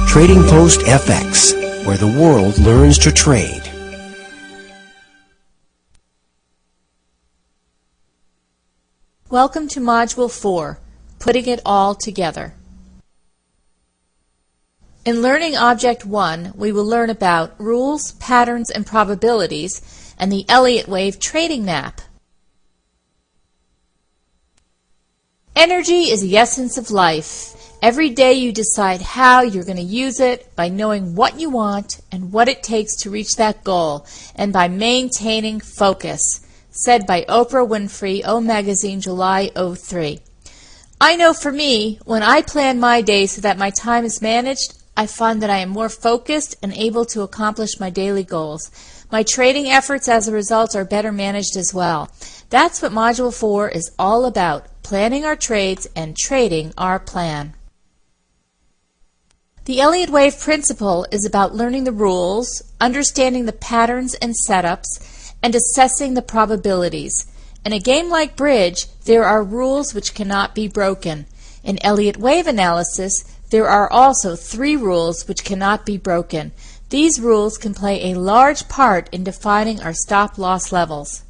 Trading Post FX, where the world learns to trade. Welcome to Module 4, Putting It All Together. In Learning Object 1, we will learn about rules, patterns, and probabilities, and the Elliott wave trading map. Energy is the essence of life. Every day you decide how you're going to use it by knowing what you want and what it takes to reach that goal, and by maintaining focus. Said by Oprah Winfrey, O Magazine, July 03. I know for me, when I plan my day so that my time is managed, I find that I am more focused and able to accomplish my daily goals. My trading efforts as a result are better managed as well. That's what Module 4 is all about, planning our trades and trading our plan. The Elliott wave principle is about learning the rules, understanding the patterns and setups, and assessing the probabilities. In a game like bridge, there are rules which cannot be broken. In Elliott wave analysis, there are also 3 rules which cannot be broken. These rules can play a large part in defining our stop-loss levels.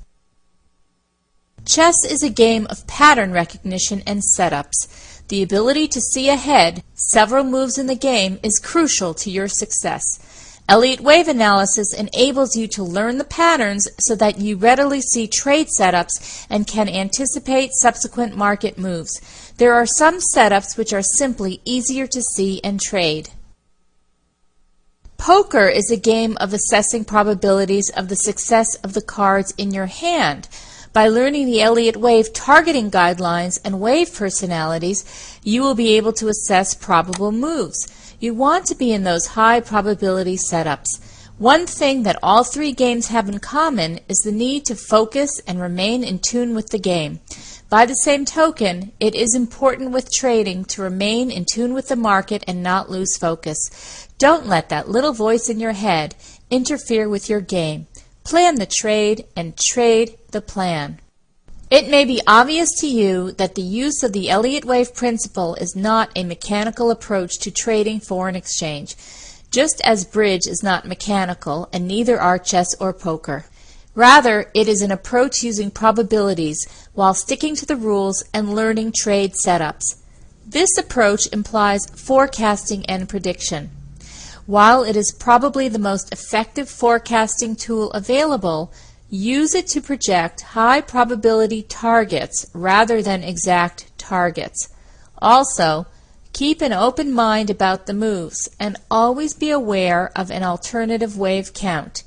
Chess is a game of pattern recognition and setups. The ability to see ahead several moves in the game is crucial to your success. Elliott wave analysis enables you to learn the patterns so that you readily see trade setups and can anticipate subsequent market moves. There are some setups which are simply easier to see and trade. Poker is a game of assessing probabilities of the success of the cards in your hand. By learning the Elliott wave targeting guidelines and wave personalities, you will be able to assess probable moves. You want to be in those high probability setups. One thing that all 3 games have in common is the need to focus and remain in tune with the game. By the same token, it is important with trading to remain in tune with the market and not lose focus. Don't let that little voice in your head interfere with your game. Plan the trade and trade the plan. It may be obvious to you that the use of the Elliott wave principle is not a mechanical approach to trading foreign exchange, just as bridge is not mechanical and neither are chess or poker. Rather, it is an approach using probabilities while sticking to the rules and learning trade setups. This approach implies forecasting and prediction. While it is probably the most effective forecasting tool available, use it to project high probability targets rather than exact targets. Also, keep an open mind about the moves and always be aware of an alternative wave count.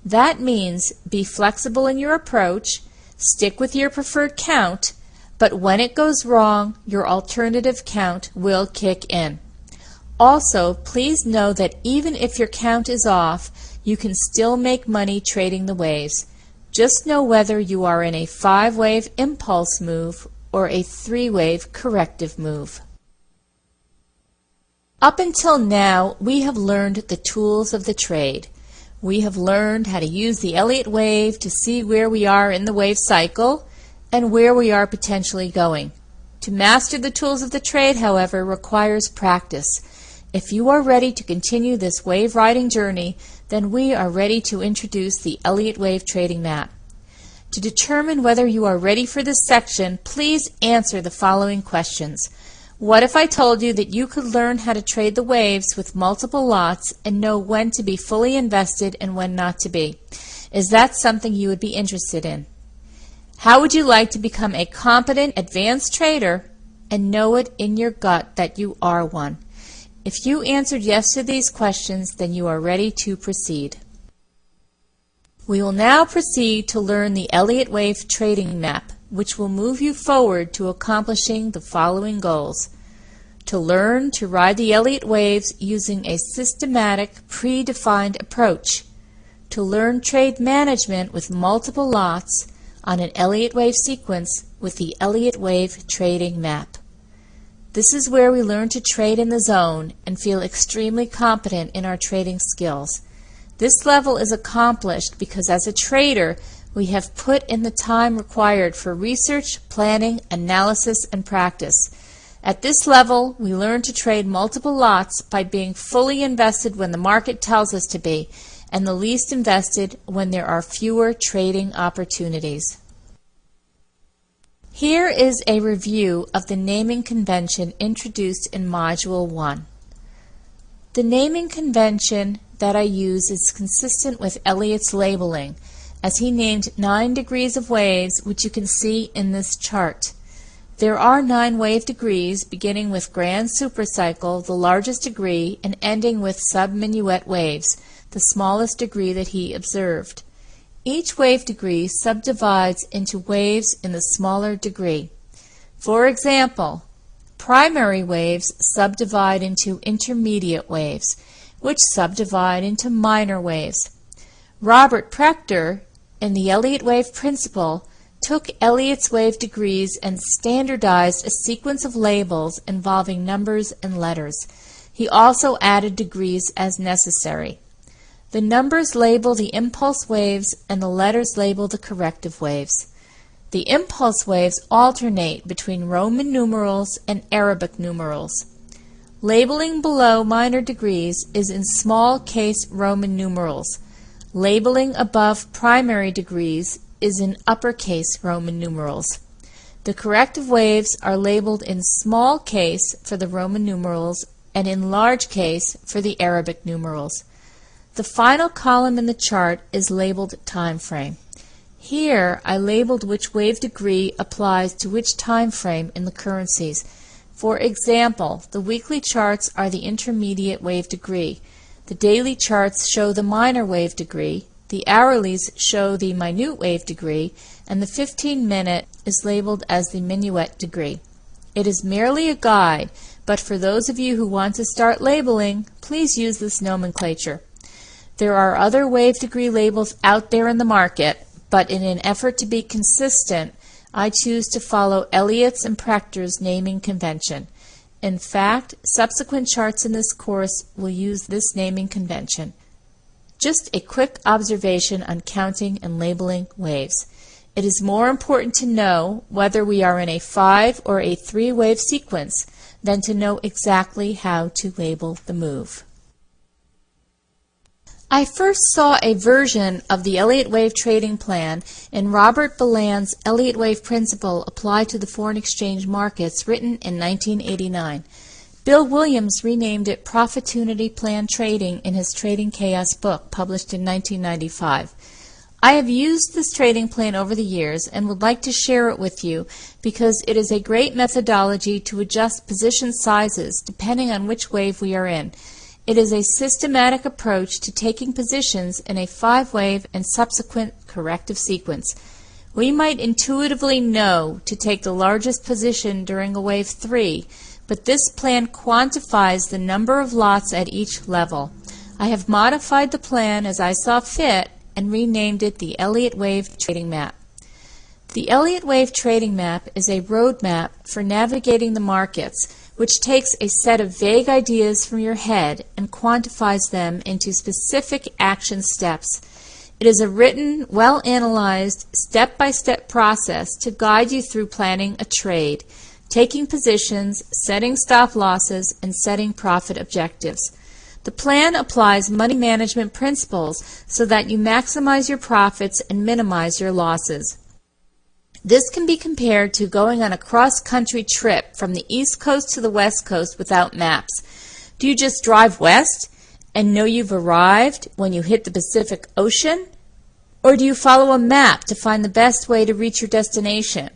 That means be flexible in your approach, stick with your preferred count, but when it goes wrong, your alternative count will kick in. Also, please know that even if your count is off, you can still make money trading the waves. Just know whether you are in a 5-wave impulse move or a 3-wave corrective move. Up until now, we have learned the tools of the trade. We have learned how to use the Elliott wave to see where we are in the wave cycle and where we are potentially going. To master the tools of the trade, however, requires practice. If you are ready to continue this wave riding journey, then we are ready to introduce the Elliott wave trading map. To determine whether you are ready for this section, please answer the following questions. What if I told you that you could learn how to trade the waves with multiple lots and know when to be fully invested and when not to be? Is that something you would be interested in? How would you like to become a competent advanced trader and know it in your gut that you are one? If you answered yes to these questions, then you are ready to proceed. We will now proceed to learn the Elliott wave trading map, which will move you forward to accomplishing the following goals. To learn to ride the Elliott waves using a systematic, predefined approach. To learn trade management with multiple lots on an Elliott wave sequence with the Elliott wave trading map. This is where we learn to trade in the zone and feel extremely competent in our trading skills. This level is accomplished because as a trader, we have put in the time required for research, planning, analysis, and practice. At this level, we learn to trade multiple lots by being fully invested when the market tells us to be, and the least invested when there are fewer trading opportunities. Here is a review of the naming convention introduced in Module 1. The naming convention that I use is consistent with Elliott's labeling, as he named 9 degrees of waves, which you can see in this chart. There are 9 wave degrees, beginning with grand supercycle, the largest degree, and ending with subminuet waves, the smallest degree that he observed. Each wave degree subdivides into waves in the smaller degree. For example, primary waves subdivide into intermediate waves, which subdivide into minor waves. Robert Prechter, in the Elliott wave principle, took Elliott's wave degrees and standardized a sequence of labels involving numbers and letters. He also added degrees as necessary. The numbers label the impulse waves and the letters label the corrective waves. The impulse waves alternate between Roman numerals and Arabic numerals. Labeling below minor degrees is in small case Roman numerals. Labeling above primary degrees is in uppercase Roman numerals. The corrective waves are labeled in small case for the Roman numerals and in large case for the Arabic numerals. The final column in the chart is labeled time frame. Here I labeled which wave degree applies to which time frame in the currencies. For example, the weekly charts are the intermediate wave degree. The daily charts show the minor wave degree, the hourlies show the minute wave degree, and the 15-minute is labeled as the minuet degree. It is merely a guide, but for those of you who want to start labeling, please use this nomenclature. There are other wave degree labels out there in the market, but in an effort to be consistent, I choose to follow Elliott's and Prechter's naming convention. In fact, subsequent charts in this course will use this naming convention. Just a quick observation on counting and labeling waves. It is more important to know whether we are in a 5 or a 3 wave sequence than to know exactly how to label the move. I first saw a version of the Elliott wave trading plan in Robert Beland's Elliott wave principle applied to the foreign exchange markets, written in 1989. Bill Williams renamed it Profittunity Plan Trading in his Trading Chaos book, published in 1995. I have used this trading plan over the years and would like to share it with you because it is a great methodology to adjust position sizes depending on which wave we are in. It is a systematic approach to taking positions in a 5-wave and subsequent corrective sequence. We might intuitively know to take the largest position during a wave 3, but this plan quantifies the number of lots at each level. I have modified the plan as I saw fit and renamed it the Elliott Wave Trading Map. The Elliott Wave Trading Map is a roadmap for navigating the markets, which takes a set of vague ideas from your head and quantifies them into specific action steps. It is a written, well-analyzed, step-by-step process to guide you through planning a trade, taking positions, setting stop losses, and setting profit objectives. The plan applies money management principles so that you maximize your profits and minimize your losses. This can be compared to going on a cross-country trip from the East Coast to the West Coast without maps. Do you just drive west and know you've arrived when you hit the Pacific Ocean? Or do you follow a map to find the best way to reach your destination?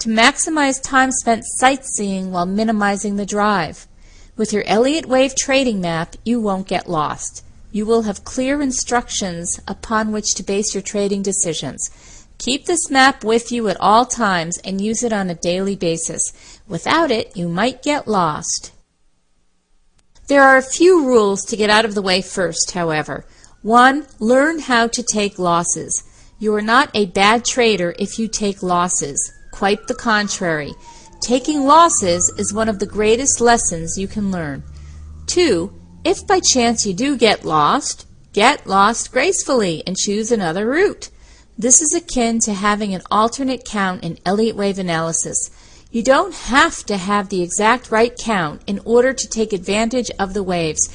To maximize time spent sightseeing while minimizing the drive. With your Elliott Wave Trading Map, you won't get lost. You will have clear instructions upon which to base your trading decisions. Keep this map with you at all times and use it on a daily basis. Without it, you might get lost. There are a few rules to get out of the way first, however. 1. Learn how to take losses. You are not a bad trader if you take losses. Quite the contrary. Taking losses is one of the greatest lessons you can learn. 2. If by chance you do get lost gracefully and choose another route. This is akin to having an alternate count in Elliott wave analysis. You don't have to have the exact right count in order to take advantage of the waves.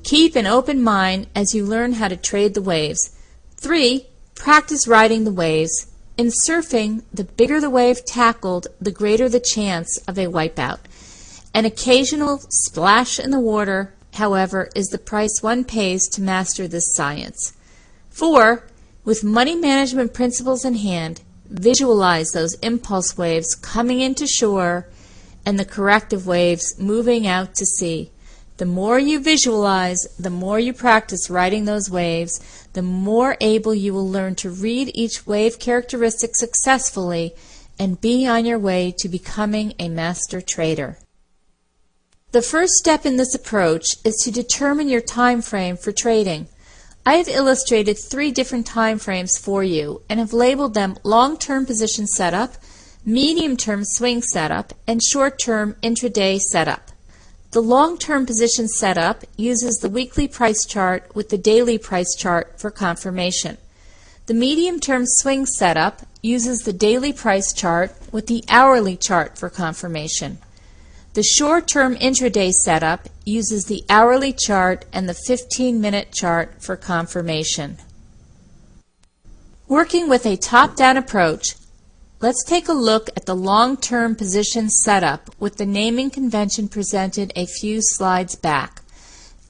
Keep an open mind as you learn how to trade the waves. 3. Practice riding the waves. In surfing, the bigger the wave tackled, the greater the chance of a wipeout. An occasional splash in the water, however, is the price one pays to master this science. 4. With money management principles in hand, visualize those impulse waves coming into shore and the corrective waves moving out to sea. The more you visualize, the more you practice riding those waves, the more able you will learn to read each wave characteristic successfully and be on your way to becoming a master trader. The first step in this approach is to determine your time frame for trading. I have illustrated 3 different time frames for you and have labeled them long-term position setup, medium-term swing setup, and short-term intraday setup. The long-term position setup uses the weekly price chart with the daily price chart for confirmation. The medium-term swing setup uses the daily price chart with the hourly chart for confirmation. The short-term intraday setup uses the hourly chart and the 15-minute chart for confirmation. Working with a top-down approach, let's take a look at the long-term position setup with the naming convention presented a few slides back.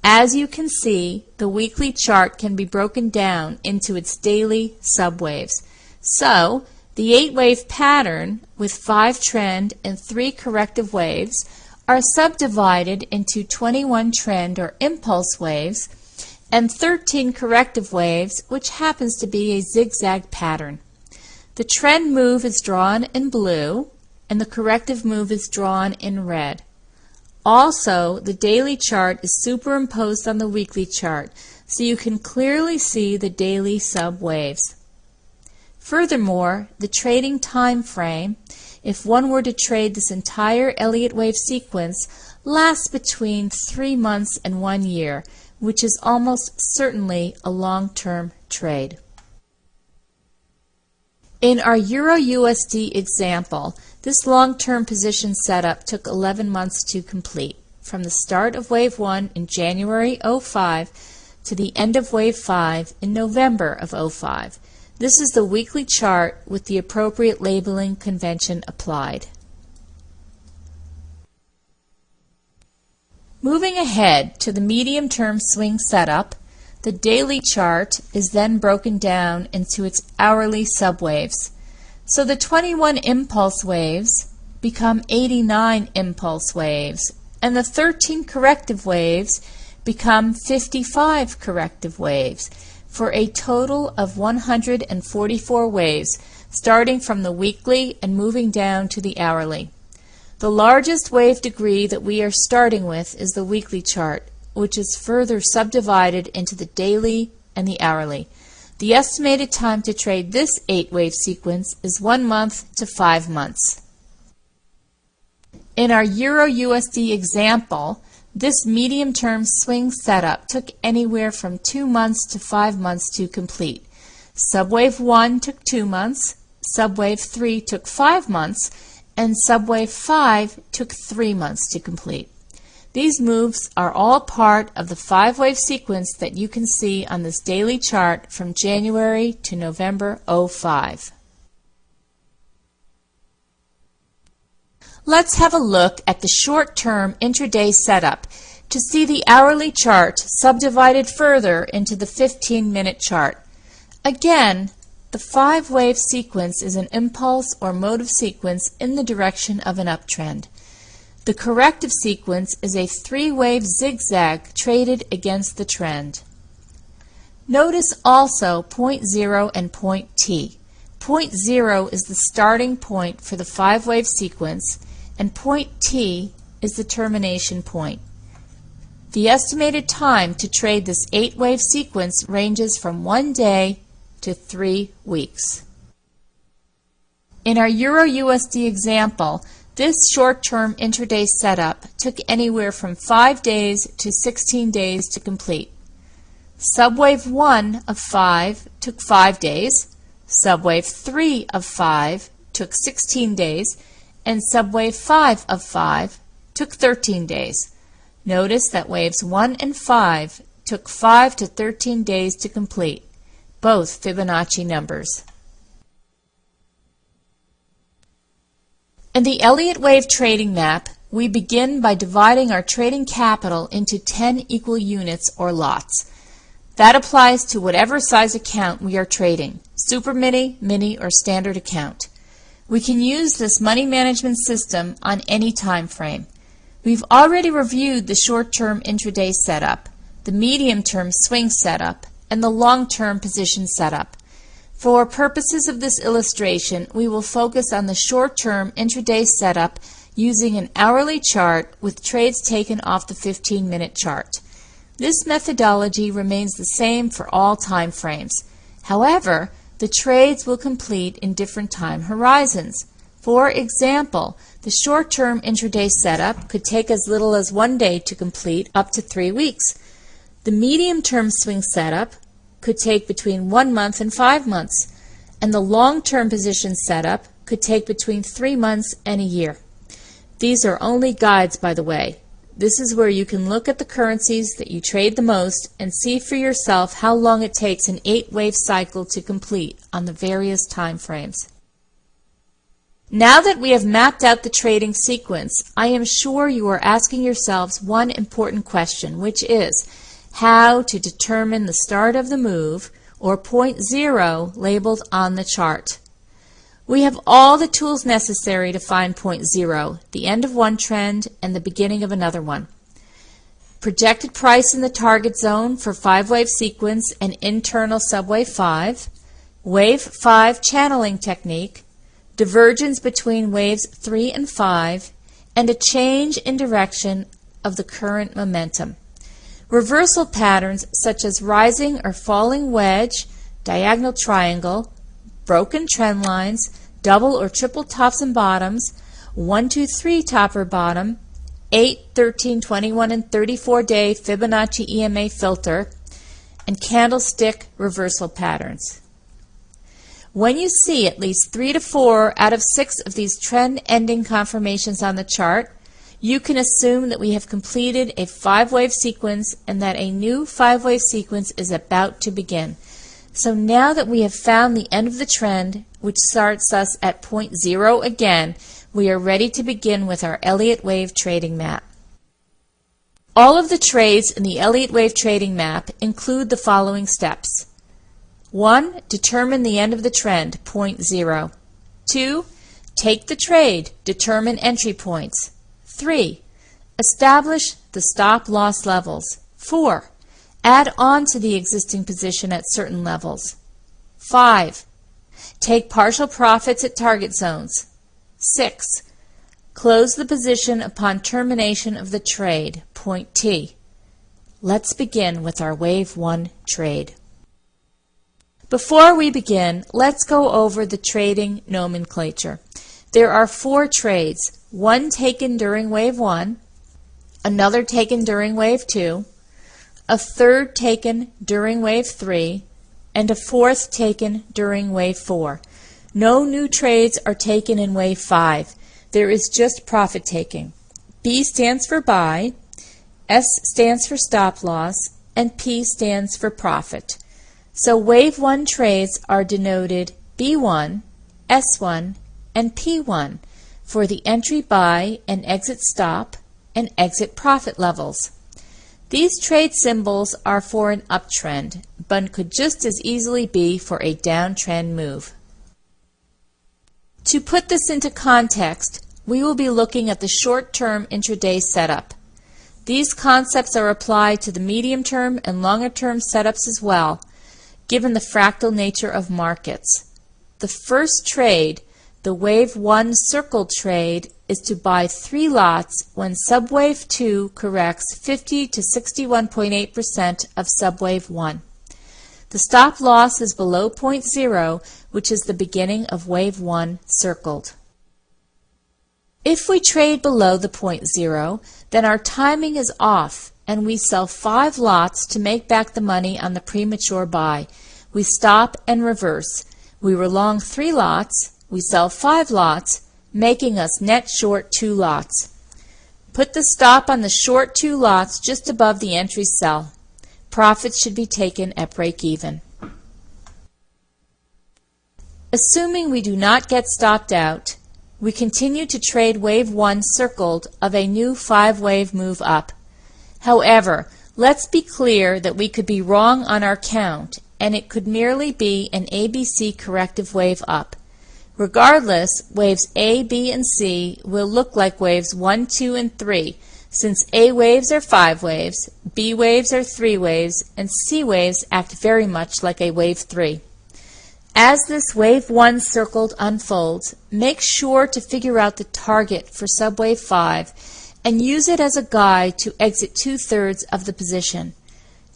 As you can see, the weekly chart can be broken down into its daily subwaves. So, the 8-wave pattern with 5 trend and 3 corrective waves are subdivided into 21 trend or impulse waves and 13 corrective waves, which happens to be a zigzag pattern. The trend move is drawn in blue and the corrective move is drawn in red. Also, the daily chart is superimposed on the weekly chart, so you can clearly see the daily sub-waves. Furthermore, the trading time frame, if one were to trade this entire Elliott wave sequence, lasts between 3 months and 1 year, which is almost certainly a long-term trade. In our Euro-USD example, this long-term position setup took 11 months to complete, from the start of Wave 1 in January 05 to the end of Wave 5 in November of 05. This is the weekly chart with the appropriate labeling convention applied. Moving ahead to the medium-term swing setup, the daily chart is then broken down into its hourly subwaves. So the 21 impulse waves become 89 impulse waves, and the 13 corrective waves become 55 corrective waves, for a total of 144 waves, starting from the weekly and moving down to the hourly. The largest wave degree that we are starting with is the weekly chart, which is further subdivided into the daily and the hourly. The estimated time to trade this 8-wave sequence is 1 month to 5 months. In our Euro-USD example, this medium-term swing setup took anywhere from 2 months to 5 months to complete. Subwave 1 took 2 months, Subwave 3 took 5 months, and Subwave 5 took 3 months to complete. These moves are all part of the 5-wave sequence that you can see on this daily chart from January to November 05. Let's have a look at the short-term intraday setup to see the hourly chart subdivided further into the 15-minute chart. Again, the 5-wave sequence is an impulse or motive sequence in the direction of an uptrend. The corrective sequence is a 3-wave zigzag traded against the trend. Notice also point 0 and point T. Point 0 is the starting point for the 5-wave sequence, and point T is the termination point. The estimated time to trade this 8-wave sequence ranges from 1 day to 3 weeks. In our Euro-USD example, this short-term intraday setup took anywhere from 5 days to 16 days to complete. Subwave 1 of 5 took 5 days, Subwave 3 of 5 took 16 days, and subwave 5 of 5 took 13 days. Notice that waves 1 and 5 took 5 to 13 days to complete, both Fibonacci numbers. In the Elliott wave trading map, we begin by dividing our trading capital into 10 equal units or lots. That applies to whatever size account we are trading, super mini, mini, or standard account. We can use this money management system on any time frame. We've already reviewed the short-term intraday setup, the medium-term swing setup, and the long-term position setup. For purposes of this illustration, we will focus on the short-term intraday setup using an hourly chart with trades taken off the 15-minute chart. This methodology remains the same for all time frames. However, the trades will complete in different time horizons. For example, the short-term intraday setup could take as little as 1 day to complete up to 3 weeks. The medium-term swing setup could take between 1 month and 5 months, and the long-term position setup could take between 3 months and a year. These are only guides, by the way. This is where you can look at the currencies that you trade the most and see for yourself how long it takes an 8-wave cycle to complete on the various time frames. Now that we have mapped out the trading sequence, I am sure you are asking yourselves one important question, which is how to determine the start of the move, or point 0 labeled on the chart. We have all the tools necessary to find point 0, the end of one trend and the beginning of another one. Projected price in the target zone for 5-wave sequence and internal subwave 5, wave 5 channeling technique, divergence between waves 3 and 5, and a change in direction of the current momentum. Reversal patterns such as rising or falling wedge, diagonal triangle, broken trend lines, double or triple tops and bottoms, 1, 2, 3 top or bottom, 8, 13, 21, and 34-day Fibonacci EMA filter, and candlestick reversal patterns. When you see at least 3 to 4 out of 6 of these trend-ending confirmations on the chart, you can assume that we have completed a 5-wave sequence and that a new 5-wave sequence is about to begin. So now that we have found the end of the trend, which starts us at point 0 again, we are ready to begin with our Elliott wave trading map. All of the trades in the Elliott wave trading map include the following steps. 1. Determine the end of the trend, point 0. 2. Take the trade, determine entry points. 3. Establish the stop-loss levels. 4. Add on to the existing position at certain levels. 5. Take partial profits at target zones. 6. Close the position upon termination of the trade, point T. Let's begin with our Wave 1 trade. Before we begin, let's go over the trading nomenclature. There are 4 trades, one taken during Wave 1, another taken during Wave 2, a third taken during Wave 3, and a fourth taken during Wave 4. No new trades are taken in Wave 5. There is just profit taking. B stands for buy, S stands for stop loss, and P stands for profit. So Wave 1 trades are denoted B1, S1, and P1 for the entry buy and exit stop and exit profit levels. These trade symbols are for an uptrend, but could just as easily be for a downtrend move. To put this into context, we will be looking at the short-term intraday setup. These concepts are applied to the medium-term and longer-term setups as well, given the fractal nature of markets. The first trade, the Wave 1 circle trade, is to buy 3 lots when subwave 2 corrects 50 to 61.8% of subwave 1. The stop loss is below point 0, which is the beginning of Wave 1 circled. If we trade below the point 0, then our timing is off and we sell 5 lots to make back the money on the premature buy. We stop and reverse. We were long 3 lots, we sell 5 lots, making us net short 2 lots. Put the stop on the short 2 lots just above the entry cell. Profits should be taken at break even. Assuming we do not get stopped out, we continue to trade wave 1 circled of a new 5-wave move up. However, let's be clear that we could be wrong on our count, and it could merely be an ABC corrective wave up. Regardless, waves A, B, and C will look like waves 1, 2, and 3, since A waves are 5 waves, B waves are 3 waves, and C waves act very much like a wave 3. As this wave 1 circled unfolds, make sure to figure out the target for subwave 5 and use it as a guide to exit 2/3 of the position.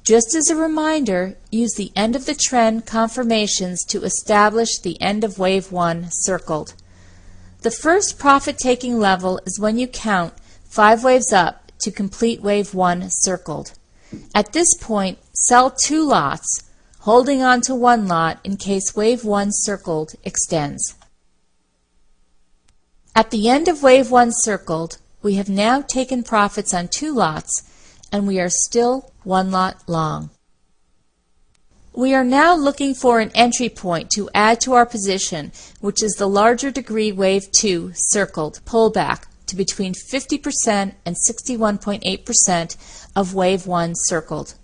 Just as a reminder, use the end of the trend confirmations to establish the end of wave 1 circled. The first profit-taking level is when you count 5 waves up to complete wave 1 circled. At this point, sell 2 lots, holding on to 1 lot in case wave 1 circled extends. At the end of wave 1 circled, we have now taken profits on 2 lots, and we are still 1 lot long. We are now looking for an entry point to add to our position, which is the larger degree wave 2 circled pullback to between 50% and 61.8% of wave 1 circled.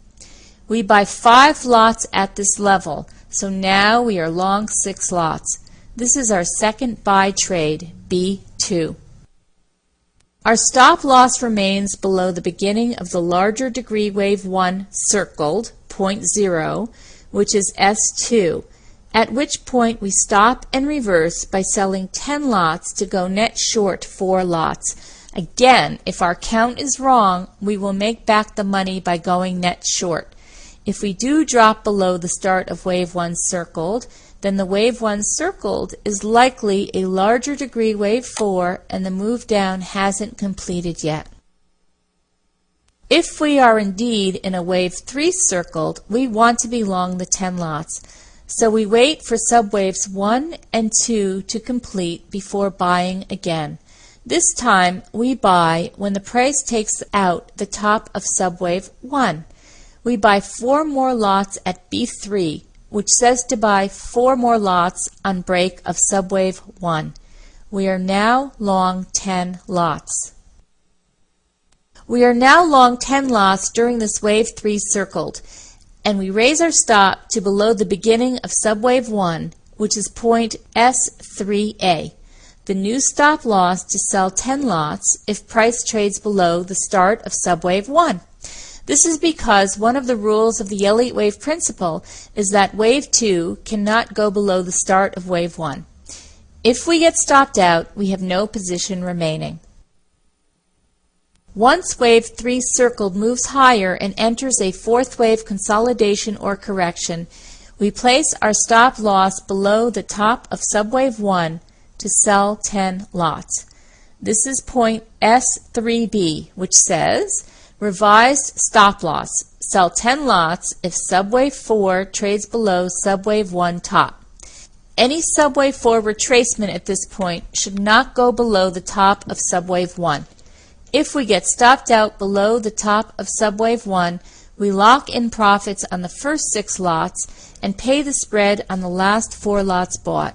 We buy 5 lots at this level, so now we are long 6 lots. This is our second buy trade, B2. Our stop loss remains below the beginning of the larger degree wave 1 circled, point 0, which is S2, at which point we stop and reverse by selling 10 lots to go net short 4 lots. Again, if our count is wrong, we will make back the money by going net short. If we do drop below the start of wave 1 circled, then the wave 1 circled is likely a larger degree wave 4 and the move down hasn't completed yet. If we are indeed in a wave 3 circled, we want to be long the 10 lots. So we wait for subwaves 1 and 2 to complete before buying again. This time we buy when the price takes out the top of subwave 1. We buy 4 more lots at B3, which says to buy 4 more lots on break of subwave 1. We are now long 10 lots. We are now long 10 lots during this wave 3 circled, and we raise our stop to below the beginning of subwave 1, which is point S3A. The new stop loss to sell 10 lots if price trades below the start of subwave 1. This is because one of the rules of the Elliott wave principle is that wave 2 cannot go below the start of wave 1. If we get stopped out, we have no position remaining. Once wave 3 circled moves higher and enters a 4th wave consolidation or correction, we place our stop loss below the top of subwave 1 to sell 10 lots. This is point S3B, which says, revised stop loss, sell 10 lots if subwave 4 trades below subwave 1 top. Any subwave 4 retracement at this point should not go below the top of subwave 1. If we get stopped out below the top of subwave 1, we lock in profits on the first 6 lots and pay the spread on the last 4 lots bought.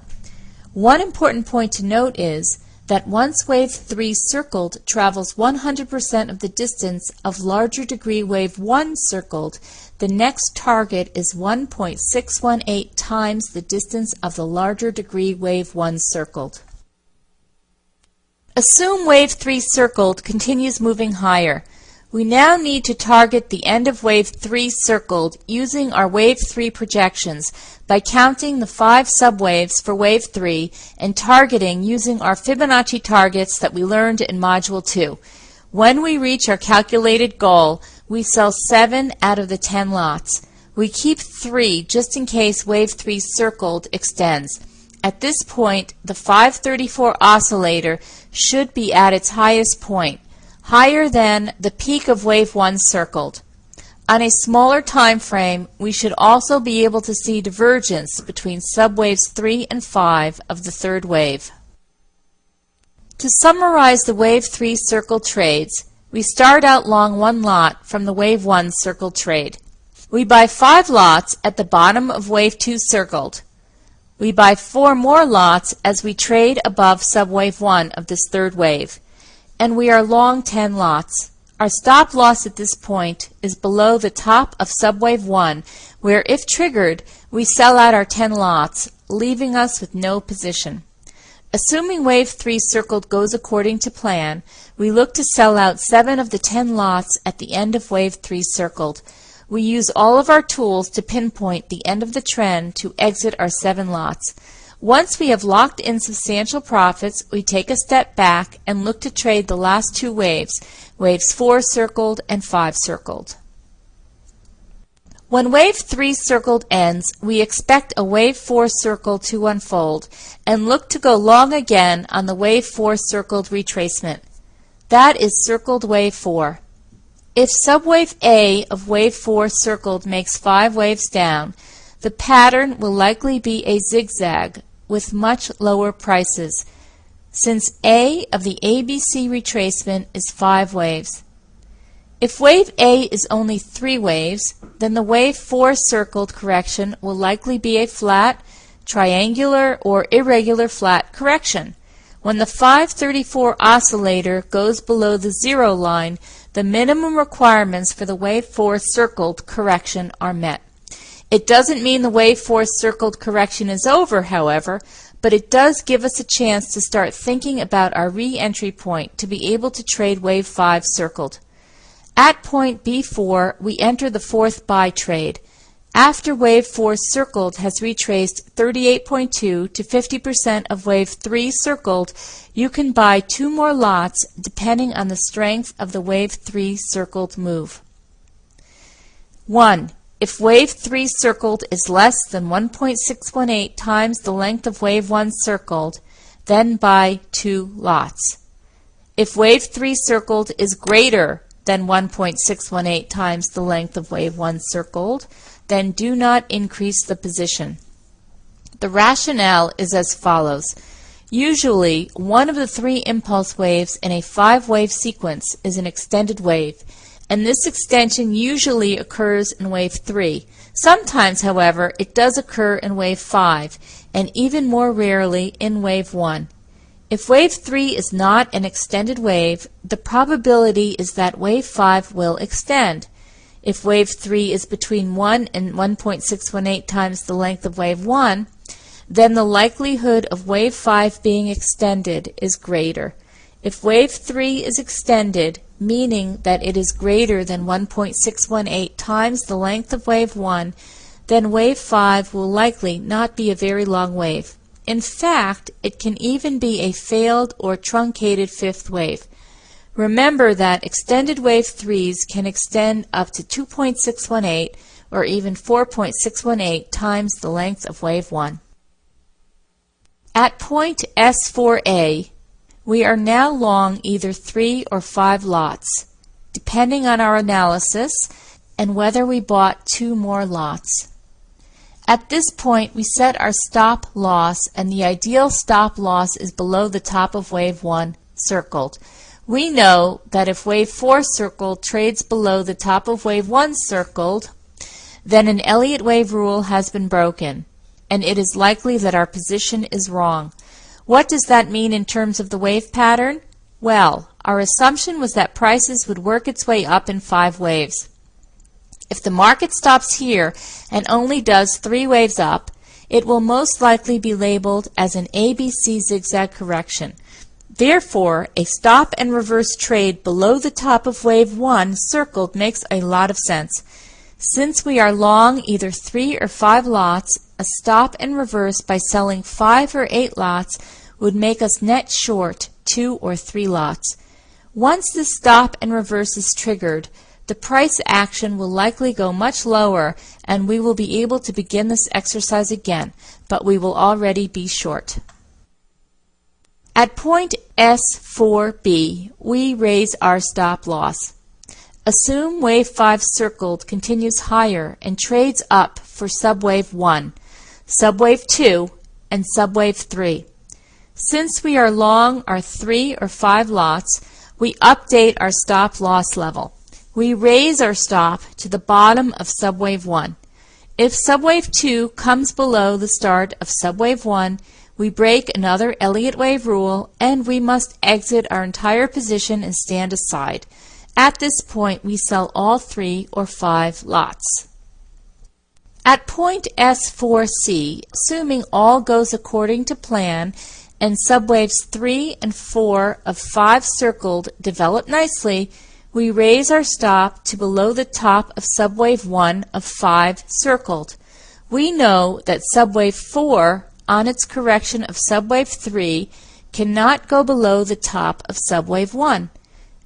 One important point to note is that once wave 3 circled travels 100% of the distance of larger degree wave 1 circled, the next target is 1.618 times the distance of the larger degree wave 1 circled. Assume wave 3 circled continues moving higher. We now need to target the end of wave 3 circled using our wave 3 projections by counting the 5 subwaves for wave 3 and targeting using our Fibonacci targets that we learned in Module 2. When we reach our calculated goal, we sell 7 out of the 10 lots. We keep 3 just in case wave 3 circled extends. At this point, the 534 oscillator should be at its highest point, higher than the peak of wave 1 circled. On a smaller time frame, we should also be able to see divergence between subwaves 3 and 5 of the third wave. To summarize the wave 3 circle trades, we start out long one lot from the wave 1 circle trade. We buy 5 lots at the bottom of wave 2 circled. We buy 4 more lots as we trade above subwave 1 of this third wave. And we are long 10 lots. Our stop loss at this point is below the top of subwave 1, where if triggered, we sell out our 10 lots, leaving us with no position. Assuming wave 3 circled goes according to plan, we look to sell out 7 of the 10 lots at the end of wave 3 circled. We use all of our tools to pinpoint the end of the trend to exit our 7 lots. Once we have locked in substantial profits, we take a step back and look to trade the last 2 waves, waves 4 circled and 5 circled. When wave 3 circled ends, we expect a wave 4 circle to unfold and look to go long again on the wave 4 circled retracement. That is circled wave 4. If subwave A of wave 4 circled makes 5 waves down, the pattern will likely be a zigzag with much lower prices, since A of the ABC retracement is 5 waves. If wave A is only 3 waves, then the wave 4 circled correction will likely be a flat, triangular, or irregular flat correction. When the 534 oscillator goes below the 0 line, the minimum requirements for the wave 4 circled correction are met. It doesn't mean the wave 4 circled correction is over, however, but it does give us a chance to start thinking about our re-entry point to be able to trade wave 5 circled. At point B4, we enter the 4th buy trade. After wave 4 circled has retraced 38.2 to 50% of wave 3 circled, you can buy 2 more lots depending on the strength of the wave 3 circled move. 1. If wave 3 circled is less than 1.618 times the length of wave 1 circled, then buy 2 lots. If wave 3 circled is greater than 1.618 times the length of wave 1 circled, then do not increase the position. The rationale is as follows. Usually, one of the 3 impulse waves in a 5-wave sequence is an extended wave, and this extension usually occurs in wave 3. Sometimes, however, it does occur in wave 5, and even more rarely in wave 1. If wave 3 is not an extended wave, the probability is that wave 5 will extend. If wave 3 is between 1 and 1.618 times the length of wave 1, then the likelihood of wave 5 being extended is greater. If wave 3 is extended, meaning that it is greater than 1.618 times the length of wave 1, then wave 5 will likely not be a very long wave. In fact, it can even be a failed or truncated 5th wave. Remember that extended wave 3s can extend up to 2.618 or even 4.618 times the length of wave 1. At point S4A, we are now long either 3 or 5 lots, depending on our analysis and whether we bought 2 more lots. At this point, we set our stop loss, and the ideal stop loss is below the top of wave 1 circled. We know that if wave 4 circled trades below the top of wave 1 circled, then an Elliott wave rule has been broken, and it is likely that our position is wrong. What does that mean in terms of the wave pattern? Well, our assumption was that prices would work its way up in 5 waves. If the market stops here and only does 3 waves up, it will most likely be labeled as an ABC zigzag correction. Therefore, a stop and reverse trade below the top of wave 1 circled makes a lot of sense. Since we are long either 3 or 5 lots, a stop and reverse by selling 5 or 8 lots would make us net short 2 or 3 lots. Once the stop and reverse is triggered, the price action will likely go much lower and we will be able to begin this exercise again, but we will already be short. At point S4B, we raise our stop loss. Assume wave 5 circled continues higher and trades up for subwave 1, subwave 2, and subwave 3. Since we are long our 3 or 5 lots, we update our stop loss level. We raise our stop to the bottom of subwave 1. If subwave 2 comes below the start of subwave 1, we break another Elliott wave rule and we must exit our entire position and stand aside. At this point, we sell all 3 or 5 lots. At point S4C, assuming all goes according to plan and subwaves 3 and 4 of 5 circled develop nicely, we raise our stop to below the top of subwave 1 of 5 circled. We know that subwave 4 on its correction of subwave 3 cannot go below the top of subwave 1.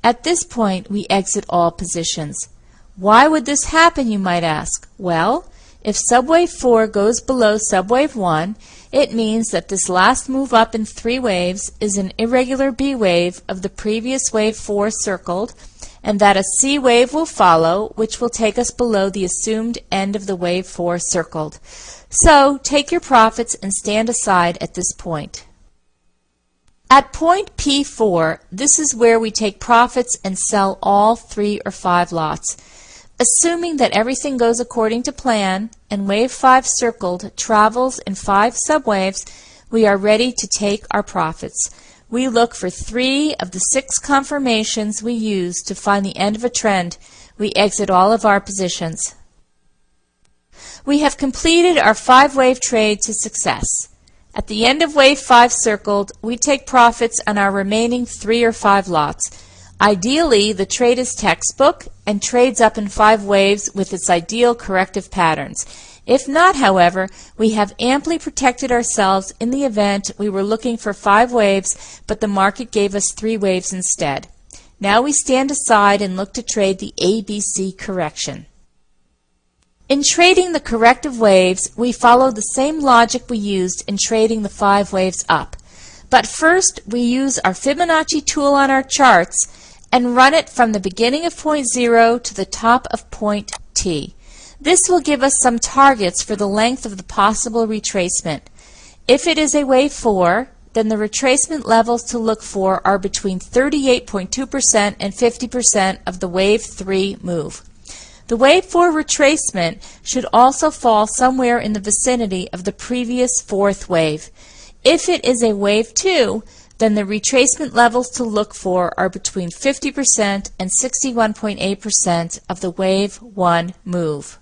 At this point, we exit all positions. Why would this happen, you might ask? Well, if subwave 4 goes below subwave 1, it means that this last move up in 3 waves is an irregular B wave of the previous wave 4 circled, and that a C wave will follow, which will take us below the assumed end of the wave 4 circled. So, take your profits and stand aside at this point. At point P4, this is where we take profits and sell all 3 or 5 lots. Assuming that everything goes according to plan and wave 5 circled travels in 5 subwaves, we are ready to take our profits. We look for 3 of the 6 confirmations we use to find the end of a trend. We exit all of our positions. We have completed our 5-wave trade to success. At the end of wave 5 circled, we take profits on our remaining 3 or 5 lots. Ideally, the trade is textbook and trades up in 5 waves with its ideal corrective patterns. If not, however, we have amply protected ourselves in the event we were looking for 5 waves, but the market gave us 3 waves instead. Now we stand aside and look to trade the ABC correction. In trading the corrective waves, we follow the same logic we used in trading the 5 waves up. But first, we use our Fibonacci tool on our charts and run it from the beginning of point 0 to the top of point T. This will give us some targets for the length of the possible retracement. If it is a wave 4, then the retracement levels to look for are between 38.2% and 50% of the wave 3 move. The wave 4 retracement should also fall somewhere in the vicinity of the previous 4th wave. If it is a wave 2, then the retracement levels to look for are between 50% and 61.8% of the wave 1 move.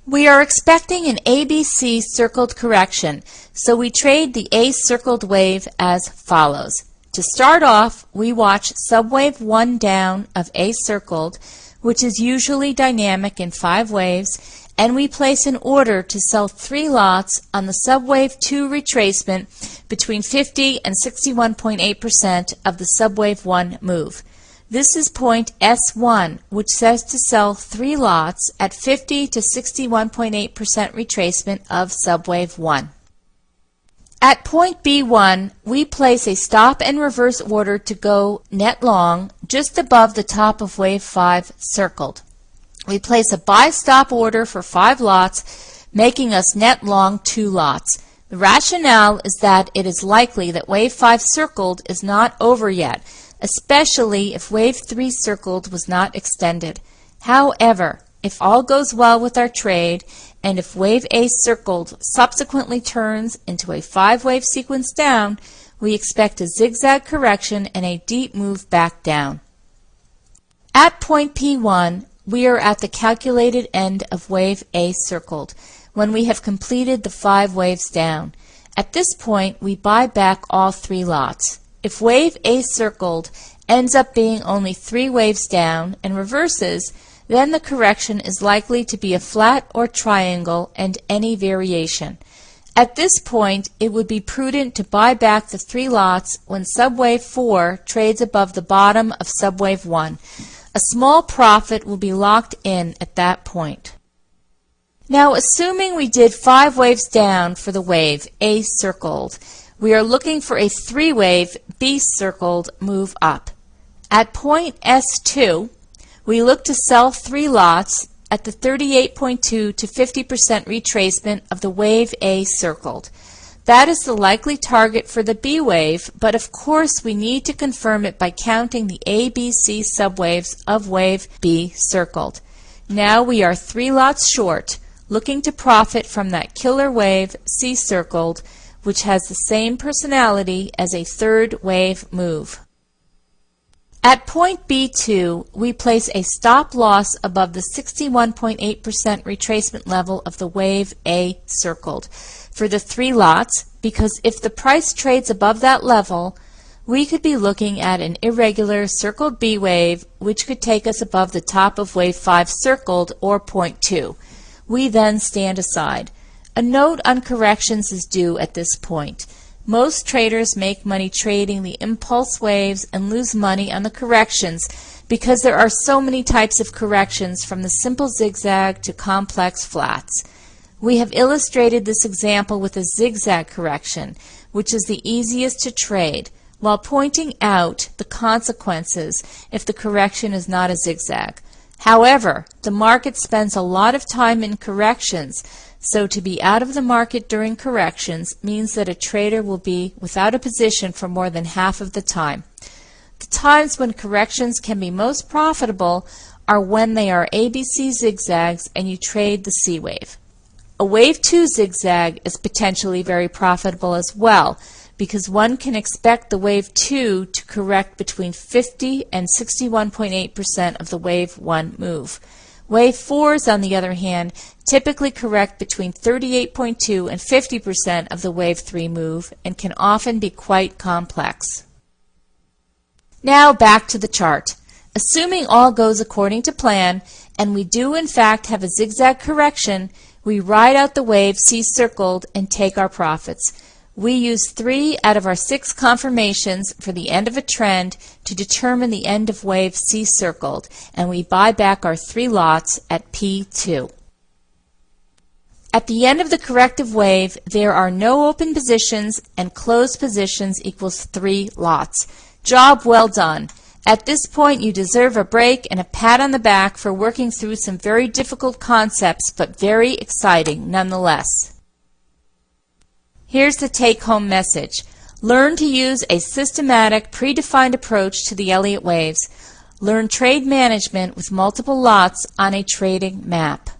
We are expecting an ABC circled correction, so we trade the A circled wave as follows. To start off, we watch subwave 1 down of A circled, which is usually dynamic in 5 waves, and we place an order to sell 3 lots on the subwave 2 retracement between 50 and 61.8% of the subwave 1 move. This is point S1, which says to sell 3 lots at 50 to 61.8% retracement of subwave 1. At point B1, we place a stop and reverse order to go net long just above the top of wave 5 circled. We place a buy stop order for 5 lots, making us net long 2 lots. The rationale is that it is likely that wave 5 circled is not over yet, especially if wave 3 circled was not extended. However, if all goes well with our trade, and if wave A circled subsequently turns into a 5-wave sequence down, we expect a zigzag correction and a deep move back down. At point P1, we are at the calculated end of wave A circled, when we have completed the 5 waves down. At this point, we buy back all 3 lots. If wave A circled ends up being only 3 waves down and reverses, then the correction is likely to be a flat or triangle and any variation. At this point, it would be prudent to buy back the 3 lots when subwave 4 trades above the bottom of subwave 1. A small profit will be locked in at that point. Now, assuming we did 5 waves down for the wave A circled, we are looking for a 3-wave B circled move up. At point S2, we look to sell 3 lots at the 38.2 to 50% retracement of the wave A circled. That is the likely target for the B wave, but of course we need to confirm it by counting the ABC subwaves of wave B circled. Now we are 3 lots short, looking to profit from that killer wave C circled, which has the same personality as a third wave move. At point B2, we place a stop loss above the 61.8% retracement level of the wave A circled for the 3 lots, because if the price trades above that level, we could be looking at an irregular circled B wave, which could take us above the top of wave 5 circled, or point 2. We then stand aside. A note on corrections is due at this point. Most traders make money trading the impulse waves and lose money on the corrections because there are so many types of corrections, from the simple zigzag to complex flats. We have illustrated this example with a zigzag correction, which is the easiest to trade, while pointing out the consequences if the correction is not a zigzag. However, the market spends a lot of time in corrections, so to be out of the market during corrections means that a trader will be without a position for more than half of the time. The times when corrections can be most profitable are when they are ABC zigzags and you trade the C wave. A wave 2 zigzag is potentially very profitable as well, because one can expect the wave 2 to correct between 50 and 61.8% of the wave 1 move. Wave 4s, on the other hand, typically correct between 38.2 and 50% of the wave 3 move and can often be quite complex. Now back to the chart. Assuming all goes according to plan, and we do in fact have a zigzag correction, we ride out the wave C circled and take our profits. We use 3 out of our 6 confirmations for the end of a trend to determine the end of wave C circled, and we buy back our 3 lots at P2. At the end of the corrective wave, there are no open positions, and closed positions equals 3 lots. Job well done. At this point, you deserve a break and a pat on the back for working through some very difficult concepts, but very exciting nonetheless. Here's the take-home message. Learn to use a systematic, predefined approach to the Elliott waves. Learn trade management with multiple lots on a trading map.